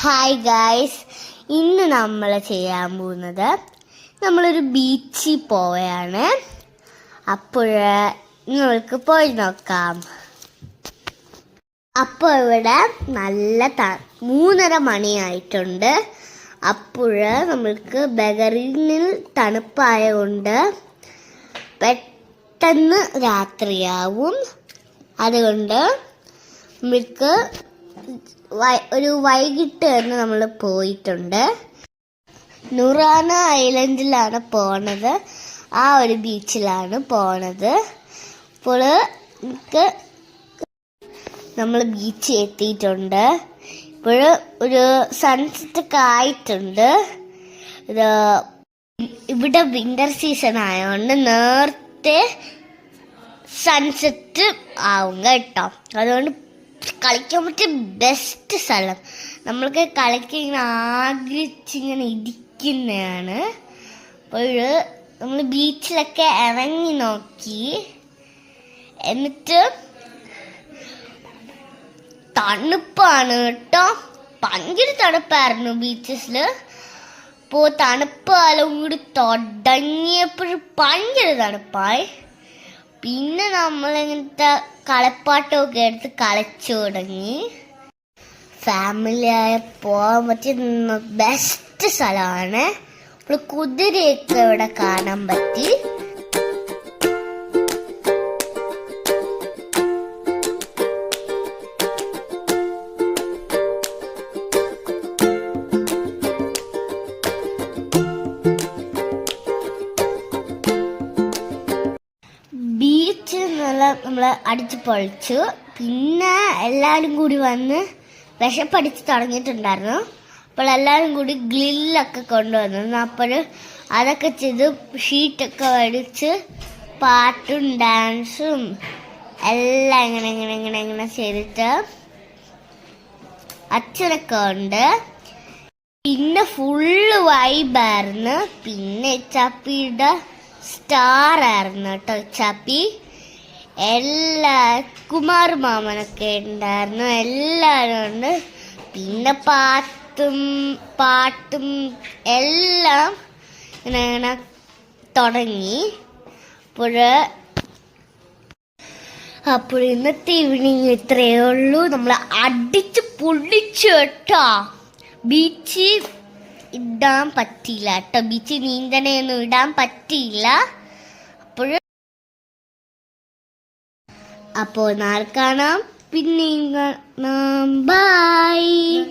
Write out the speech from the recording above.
Hi guys, ഇന്ന് നമ്മൾ ചെയ്യാൻ പോകുന്നത് നമ്മളൊരു ബീച്ചിൽ പോവുകയാണ്. അപ്പോൾ നിങ്ങൾക്ക് പോയി നോക്കാം. അപ്പോൾ ഇവിടെ നല്ല 3:30 മണിയായിട്ടുണ്ട്. അപ്പോൾ നമ്മൾക്ക് ബഹറിനിൽ തണുപ്പായതുകൊണ്ട് പെട്ടെന്ന് രാത്രിയാവും. അതുകൊണ്ട് നമ്മൾക്ക് ഒരു വൈകിട്ട് തന്നെ നമ്മൾ പോയിട്ടുണ്ട്. നുറാന ഐലൻഡിലാണ് പോണത്. ആ ഒരു ബീച്ചിലാണ് പോണത്. അപ്പോൾ നമ്മൾ ബീച്ചിൽ എത്തിയിട്ടുണ്ട്. ഇപ്പോൾ ഒരു സൺസെറ്റ് ഒക്കെ ആയിട്ടുണ്ട്. ഇവിടെ വിന്റർ സീസൺ ആയതുകൊണ്ട് നേരത്തെ സൺസെറ്റ് ആവും കേട്ടോ. അതുകൊണ്ട് കളിക്കാൻ പറ്റിയ ബെസ്റ്റ് സ്ഥലം. നമ്മൾക്ക് കളിക്കാൻ ഇങ്ങനെ ആഗ്രഹിച്ചിങ്ങനെ ഇരിക്കുന്നതാണ്. അപ്പോൾ നമ്മൾ ബീച്ചിലൊക്കെ ഇറങ്ങി നോക്കി. എന്നിട്ട് തണുപ്പാണ് കേട്ടോ, ഭയങ്കര തണുപ്പായിരുന്നു ബീച്ചസിൽ. അപ്പോൾ തണുപ്പ് കാലം കൂടി തുടങ്ങിയപ്പോഴും ഭയങ്കര തണുപ്പായി. പിന്നെ നമ്മളിങ്ങനത്തെ കളിപ്പാട്ടമൊക്കെ എടുത്ത് കളിച്ചു തുടങ്ങി. ഫാമിലിയായ പോകാൻ പറ്റിയ ബെസ്റ്റ് സ്ഥലമാണ്. ഇപ്പോൾ കുതിരയൊക്കെ ഇവിടെ കാണാൻ പറ്റി. ബീച്ച് നമ്മൾ അടിച്ച് പൊളിച്ചു. പിന്നെ എല്ലാവരും കൂടി വന്ന് വിശപ്പടിച്ച് തുടങ്ങിയിട്ടുണ്ടായിരുന്നു. അപ്പോൾ എല്ലാവരും കൂടി ഗ്രില്ലൊക്കെ കൊണ്ടുവന്നു. അപ്പോൾ അതൊക്കെ ചെയ്ത് ഷീറ്റൊക്കെ മേടിച്ച് പാട്ടും ഡാൻസും എല്ലാം ഇങ്ങനെ ചെയ്തിട്ട് അച്ഛനൊക്കെ ഉണ്ട്. പിന്നെ ഫുള്ള് വൈബായിരുന്നു. പിന്നെ ചപ്പിയുടെ സ്റ്റാർ ആയിരുന്നു കേട്ടോ ചപ്പി. കുമാർ മാമനൊക്കെ ഉണ്ടായിരുന്നു, എല്ലാവരും ഉണ്ട്. പിന്നെ പാട്ടും എല്ലാം ഇങ്ങനെ തുടങ്ങി. അപ്പോൾ ഇന്നത്തെ ഈവനിങ് ഇത്രയേ ഉള്ളൂ. നമ്മൾ അടിച്ച് പൊള്ളിച്ചു കേട്ടോ. ബീച്ച് ഇടാൻ പറ്റിയില്ല കേട്ടോ, ബീച്ചിൽ നീന്തനെയൊന്നും ഇടാൻ പറ്റിയില്ല. അപ്പോൾ നാളെ കാണാം. പിന്നെയും കാണാം. ബൈ.